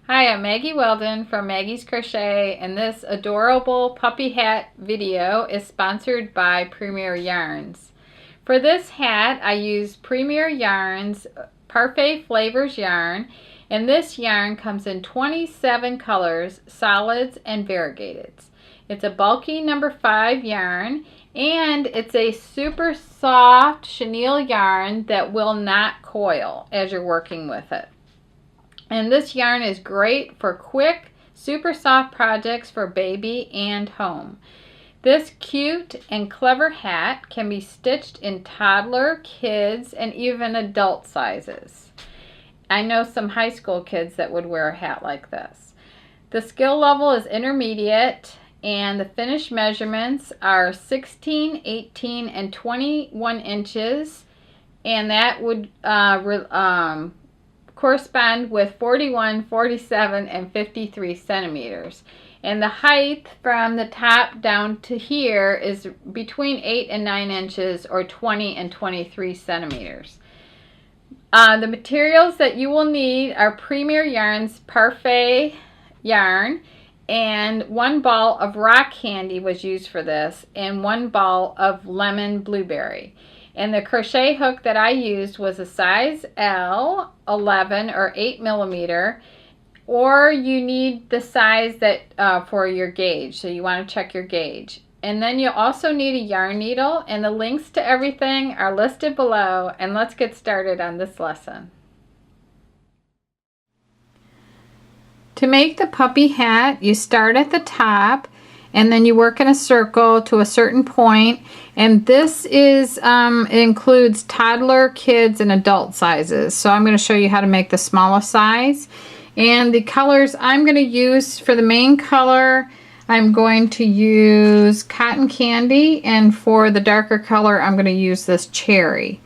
Hi, I'm Maggie Weldon from Maggie's Crochet, and this adorable puppy hat video is sponsored by Premier Yarns. For this hat, I use Premier Yarns Parfait Flavors yarn, and this yarn comes in 27 colors, solids and variegateds. It's a bulky number 5 yarn, and it's a super soft chenille yarn that will not coil as you're working with it. And this yarn is great for quick, super soft projects for baby and home. This cute and clever hat can be stitched in toddler, kids, and even adult sizes. I know some high school kids that would wear a hat like this. The skill level is intermediate, and the finished measurements are 16, 18, and 21 inches, and that would correspond with 41, 47, and 53 centimeters. And the height from the top down to here is between 8 and 9 inches, or 20 and 23 centimeters. The materials that you will need are Premier Yarns Parfait yarn, and 1 ball of rock candy was used for this, and 1 ball of lemon blueberry. And the crochet hook that I used was a size L, 11 or 8 millimeter, or you need the size that for your gauge, so you want to check your gauge. And then you also need a yarn needle, and the links to everything are listed below. And let's get started on this lesson. To make the puppy hat, you start at the top, and then you work in a circle to a certain point. And this is includes toddler, kids, and adult sizes. So I'm going to show you how to make the smallest size. And the colors I'm going to use for the main color, I'm going to use cotton candy, and for the darker color I'm going to use this cherry.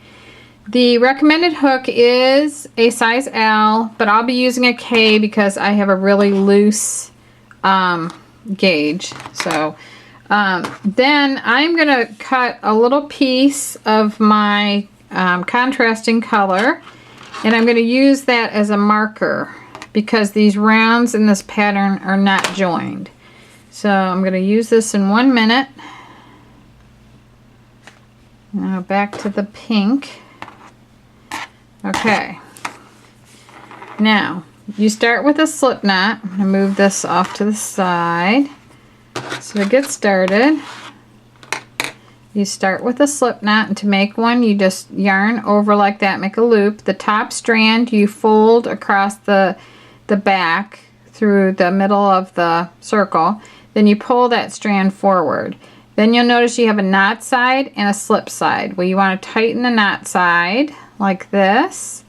The recommended hook is a size L, but I'll be using a K because I have a really loose gauge. So then I'm going to cut a little piece of my contrasting color, and I'm going to use that as a marker because these rounds in this pattern are not joined. So I'm going to use this in 1 minute. Now back to the pink. Okay. Now you start with a slip knot. I'm going to move this off to the side. So to get started, you start with a slip knot, and to make one you just yarn over like that, make a loop. The top strand you fold across the back through the middle of the circle. Then you pull that strand forward. Then you'll notice you have a knot side and a slip side. Well, you want to tighten the knot side like this.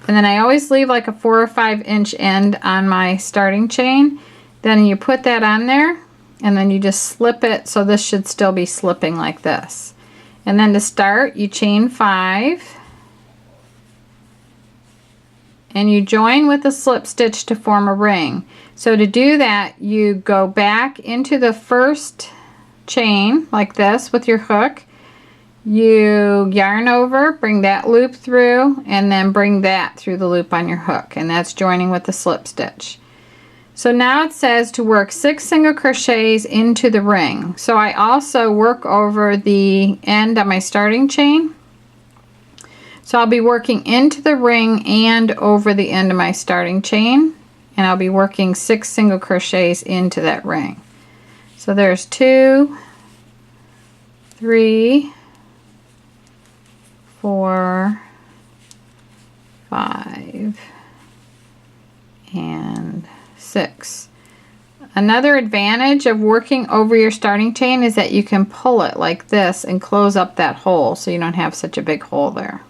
And then I always leave like a 4 or 5 inch end on my starting chain. Then you put that on there, and then you just slip it, so this should still be slipping like this. And then to start, you chain 5, and you join with a slip stitch to form a ring. So to do that, you go back into the first chain like this with your hook. You yarn over, bring that loop through, and then bring that through the loop on your hook, and that's joining with the slip stitch. So now it says to work 6 single crochets into the ring. So I also work over the end of my starting chain. So I'll be working into the ring and over the end of my starting chain, and I'll be working 6 single crochets into that ring. So there's 2, 3, 4, 5, and 6. Another advantage of working over your starting chain is that you can pull it like this and close up that hole so you don't have such a big hole there.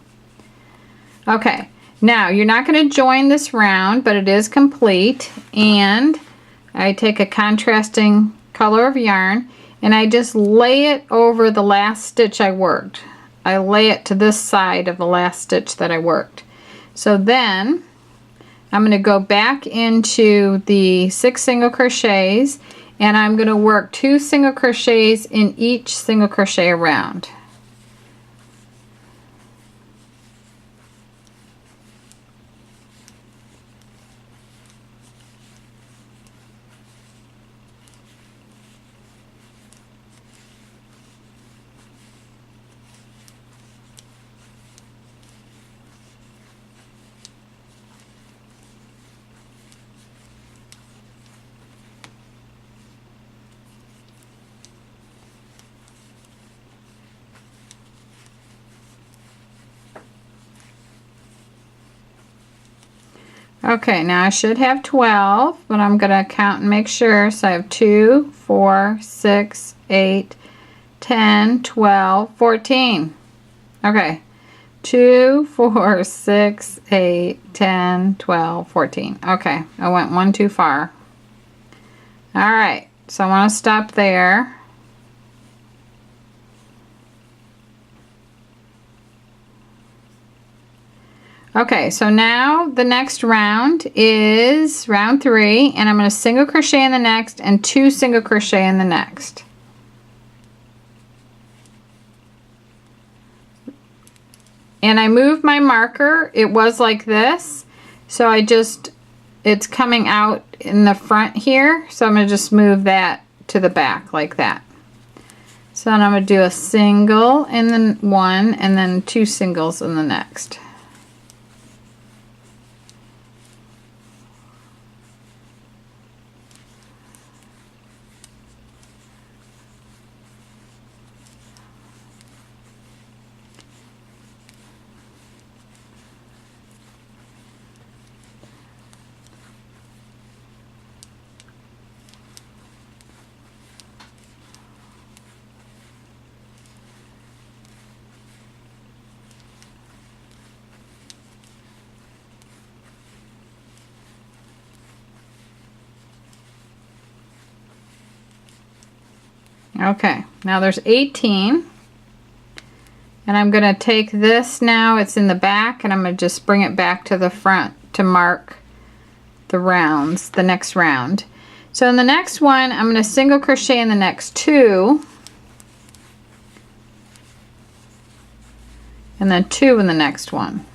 Okay, now you're not going to join this round, but it is complete, and I take a contrasting color of yarn and I just lay it over the last stitch I worked. I lay it to this side of the last stitch that I worked. So then I'm going to go back into the 6 single crochets, and I'm going to work 2 single crochets in each single crochet around. Okay, now I should have 12, but I'm going to count and make sure. So I have 2, 4, 6, 8, 10, 12, 14. Okay, 2, 4, 6, 8, 10, 12, 14. Okay, I went one too far. Alright, so I want to stop there. Okay, so now the next round is round 3, and I'm going to single crochet in the next and 2 single crochet in the next. And I moved my marker. It was like this, so it's coming out in the front here, so I'm going to just move that to the back like that. So then I'm going to do a single in the one and then 2 singles in the next. Okay, now there's 18, and I'm going to take this now, it's in the back, and I'm going to just bring it back to the front to mark the rounds, the next round. So in the next one, I'm going to single crochet in the next 2, and then 2 in the next one.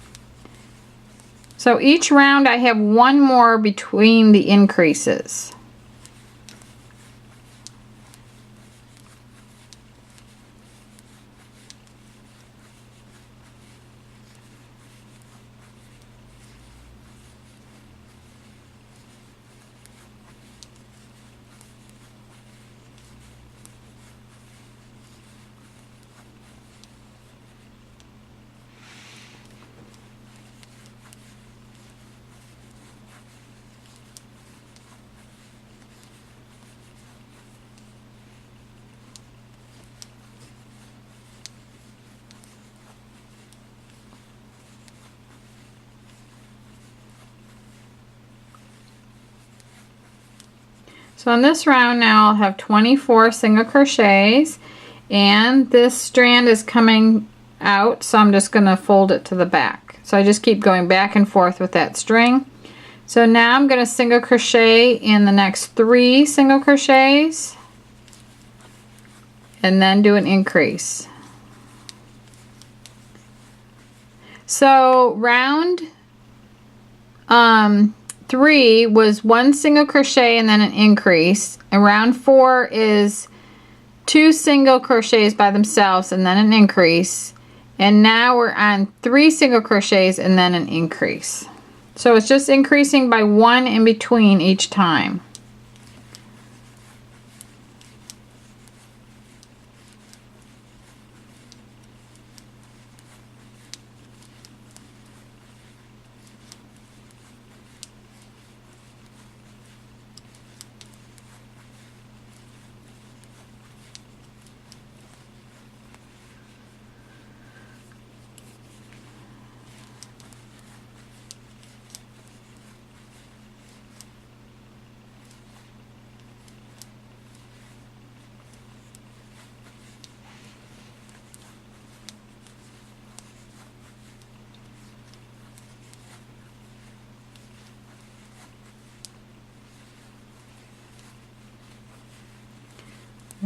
So each round I have 1 more between the increases. So in this round now I'll have 24 single crochets, and this strand is coming out, so I'm just going to fold it to the back. So I just keep going back and forth with that string. So now I'm going to single crochet in the next 3 single crochets and then do an increase. So round 3 was 1 single crochet and then an increase, and round 4 is 2 single crochets by themselves and then an increase, and now we're on 3 single crochets and then an increase. So it's just increasing by 1 in between each time.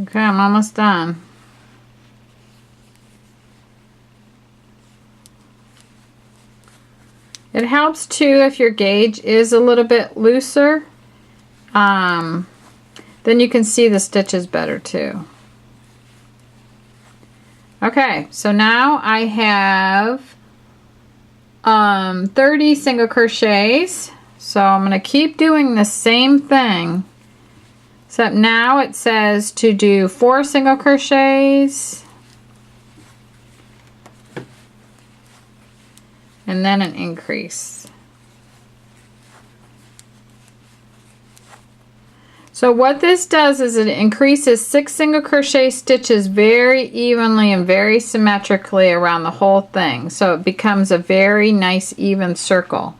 Okay, I'm almost done. It helps too if your gauge is a little bit looser, then you can see the stitches better too. Okay, so now I have 30 single crochets, so I'm going to keep doing the same thing, except now it says to do 4 single crochets and then an increase. So what this does is it increases 6 single crochet stitches very evenly and very symmetrically around the whole thing. So it becomes a very nice even circle.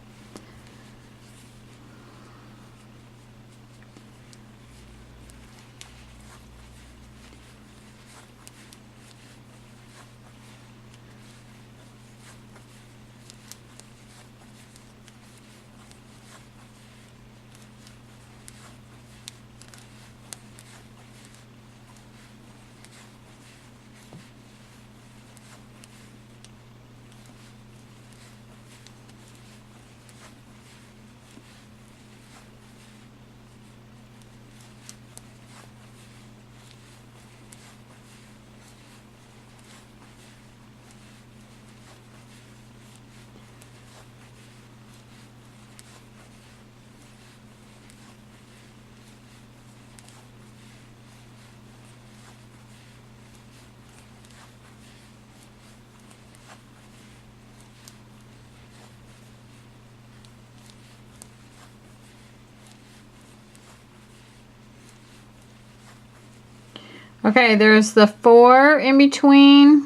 Okay, there's the 4 in between.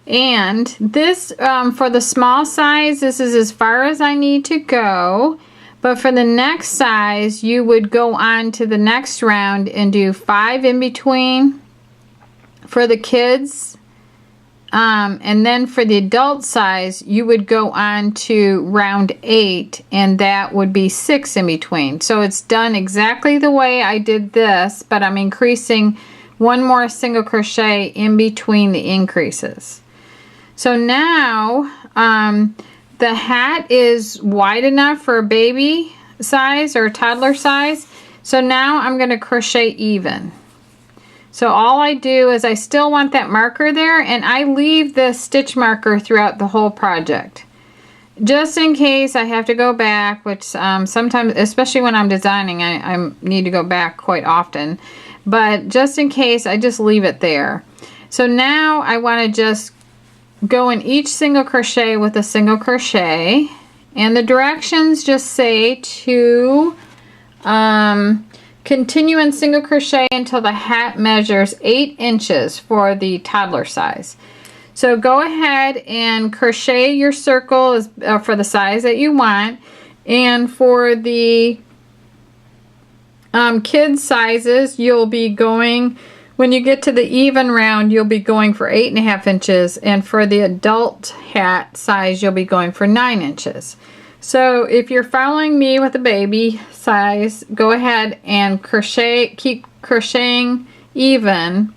And this, for the small size, this is as far as I need to go. But for the next size, you would go on to the next round and do 5 in between for the kids. And then for the adult size, you would go on to round 8, and that would be 6 in between. So it's done exactly the way I did this, but I'm increasing 1 more single crochet in between the increases. So now the hat is wide enough for a baby size or a toddler size. So now I'm going to crochet even. So all I do is I still want that marker there, and I leave this stitch marker throughout the whole project. Just in case I have to go back, which sometimes, especially when I'm designing, I need to go back quite often. But just in case, I just leave it there. So now I want to just go in each single crochet with a single crochet. And the directions just say to continue in single crochet until the hat measures 8 inches for the toddler size. So go ahead and crochet your circle for the size that you want. And for the kids sizes, you'll be going, when you get to the even round, you'll be going for 8.5 inches. And for the adult hat size, you'll be going for 9 inches. So if you're following me with a baby size, go ahead and crochet, keep crocheting even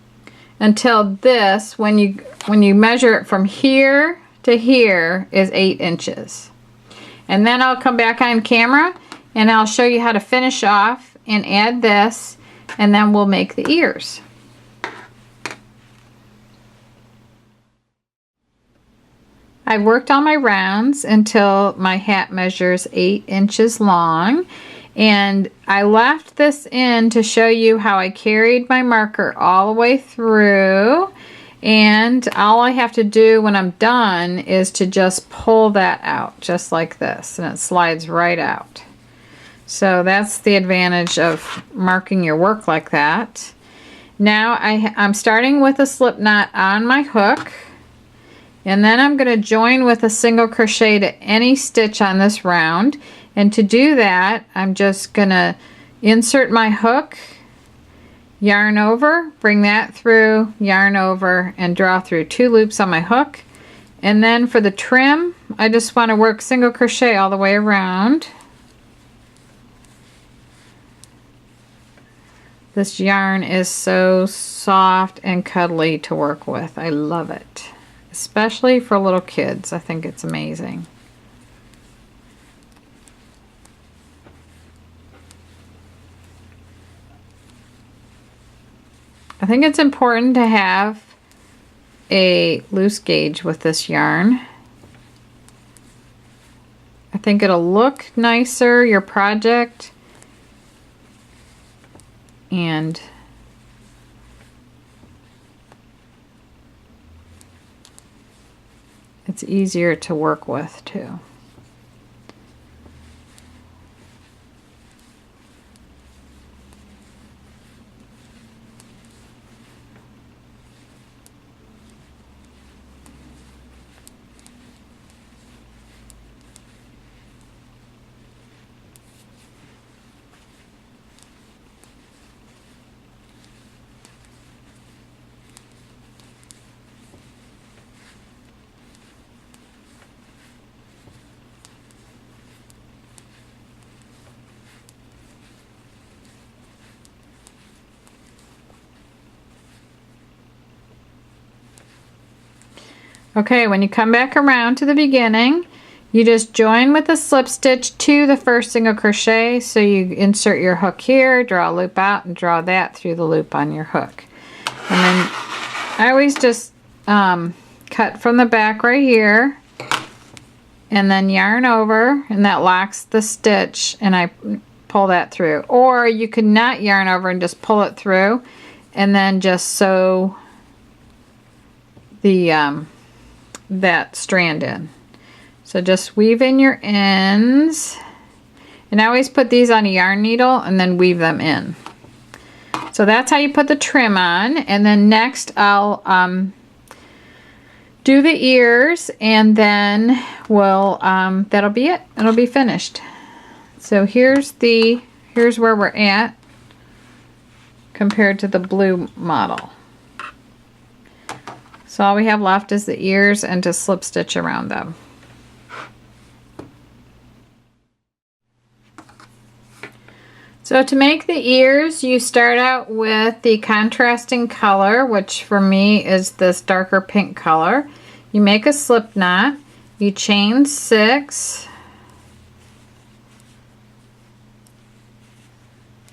until this, when you measure it from here to here, is 8 inches. And then I'll come back on camera and I'll show you how to finish off and add this, and then we'll make the ears. I worked on my rounds until my hat measures 8 inches long, and I left this in to show you how I carried my marker all the way through, and all I have to do when I'm done is to just pull that out just like this, and it slides right out. So that's the advantage of marking your work like that. Now I'm starting with a slip knot on my hook. And then I'm going to join with a single crochet to any stitch on this round. And to do that, I'm just going to insert my hook, yarn over, bring that through, yarn over, and draw through 2 loops on my hook. And then for the trim, I just want to work single crochet all the way around. This yarn is so soft and cuddly to work with. I love it. Especially for little kids. I think it's amazing. I think it's important to have a loose gauge with this yarn. I think it'll look nicer, your project, and it's easier to work with too. Okay, when you come back around to the beginning, you just join with a slip stitch to the first single crochet. So you insert your hook here, draw a loop out, and draw that through the loop on your hook. And then I always just cut from the back right here, and then yarn over, and that locks the stitch, and I pull that through. Or you could not yarn over and just pull it through, and then just sew the that strand in. So just weave in your ends, and I always put these on a yarn needle and then weave them in. So that's how you put the trim on. And then next I'll do the ears, and then we'll that'll be it. It'll be finished. So here's where we're at compared to the blue model. So all we have left is the ears and to slip stitch around them. So to make the ears, you start out with the contrasting color, which for me is this darker pink color. You make a slip knot, you chain 6,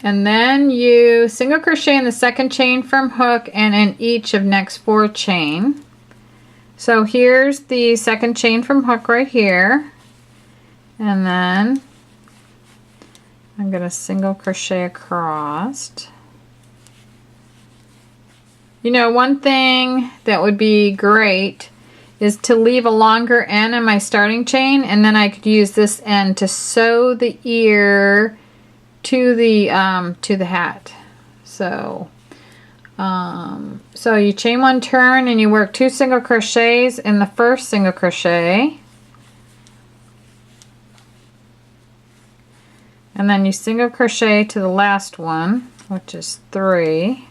and then you single crochet in the second chain from hook and in each of next 4 chain. So here's the second chain from hook right here, and then I'm going to single crochet across. You know, one thing that would be great is to leave a longer end in my starting chain, and then I could use this end to sew the ear to the hat. So so you chain 1 turn and you work 2 single crochets in the first single crochet, and then you single crochet to the last one, which is 3,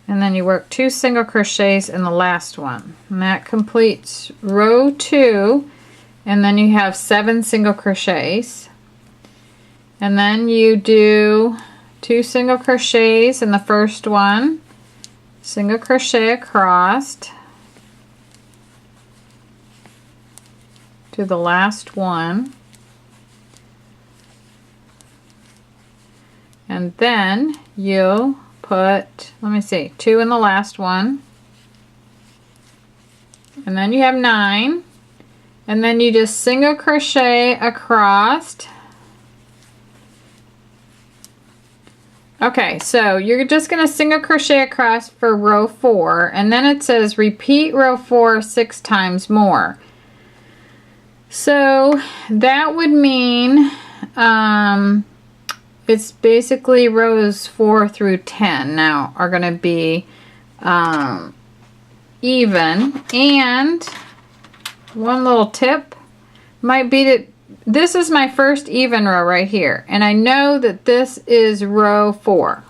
and then you work 2 single crochets in the last one, and that completes row 2. And then you have 7 single crochets, and then you do 2 single crochets in the first one, single crochet across to the last one, and then you put, let me see, 2 in the last one, and then you have 9, and then you just single crochet across. Okay, so you're just going to single crochet across for row 4, and then it says repeat row 4 6 times more. So that would mean it's basically rows 4 through 10 now are going to be even. And one little tip might be that this is my first even row right here, and I know that this is row 4.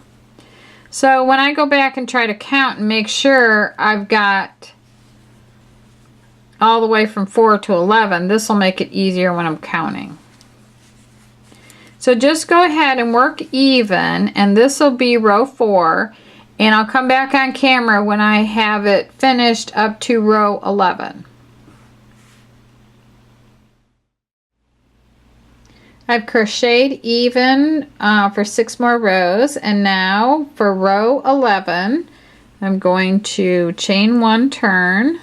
So when I go back and try to count and make sure I've got all the way from 4 to 11, this will make it easier when I'm counting. So just go ahead and work even, and this will be row 4, and I'll come back on camera when I have it finished up to row 11. I've crocheted even for 6 more rows, and now for row 11 I'm going to chain 1 turn.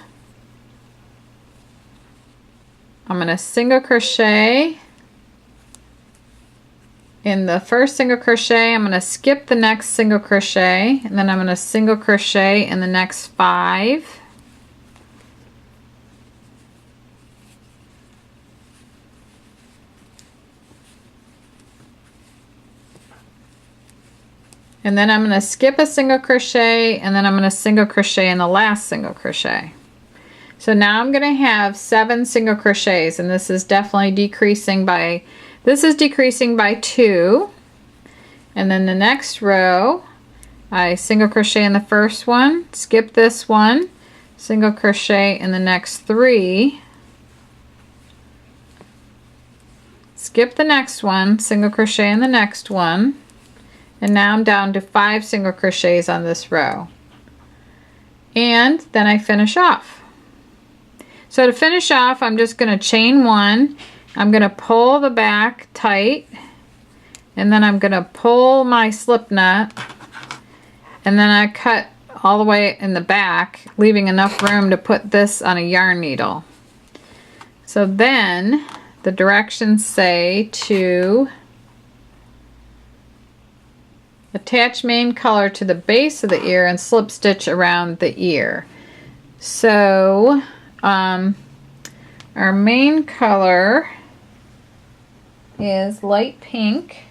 I'm going to single crochet in the first single crochet. I'm going to skip the next single crochet, and then I'm going to single crochet in the next 5. And then I'm going to skip a single crochet, and then I'm going to single crochet in the last single crochet. So now I'm going to have 7 single crochets, and this is definitely decreasing by, this is decreasing by 2. And then the next row, I single crochet in the first one, skip this one, single crochet in the next 3, skip the next one, single crochet in the next one, and now I'm down to 5 single crochets on this row. and then I finish off. So to finish off, I'm just going to chain 1. I'm going to pull the back tight, and then I'm going to pull my slip knot, and then I cut all the way in the back, leaving enough room to put this on a yarn needle. So then the directions say to attach main color to the base of the ear and slip stitch around the ear. So our main color is light pink.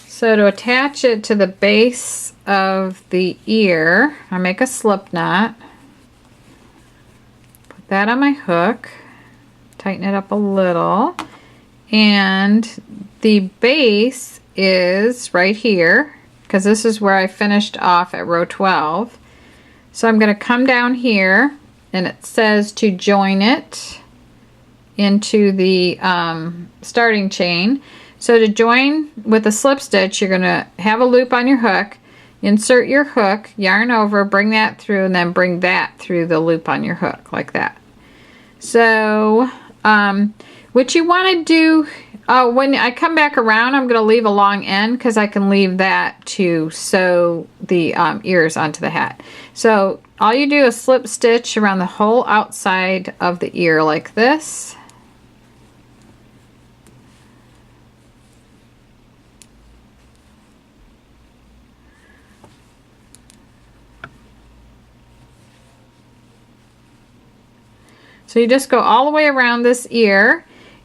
So to attach it to the base of the ear, I make a slip knot, put that on my hook, tighten it up a little, and the base is right here because this is where I finished off at row 12. So I'm going to come down here, and it says to join it into the starting chain. So to join with a slip stitch, you're going to have a loop on your hook, insert your hook, yarn over, bring that through, and then bring that through the loop on your hook like that. So what you want to do, when I come back around, I'm going to leave a long end because I can leave that to sew the ears onto the hat. So all you do is slip stitch around the whole outside of the ear like this. So you just go all the way around this ear,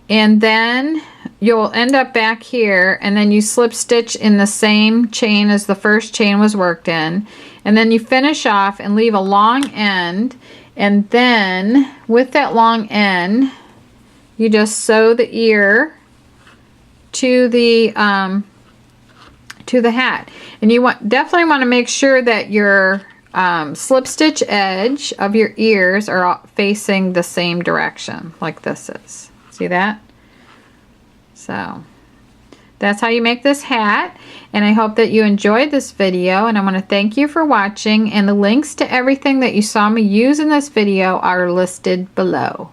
and then you'll end up back here, and then you slip stitch in the same chain as the first chain was worked in, and then you finish off and leave a long end, and then with that long end you just sew the ear to the hat. And you definitely want to make sure that your slip stitch edge of your ears are facing the same direction like this is. See that? So that's how you make this hat, and I hope that you enjoyed this video, and I want to thank you for watching, and the links to everything that you saw me use in this video are listed below.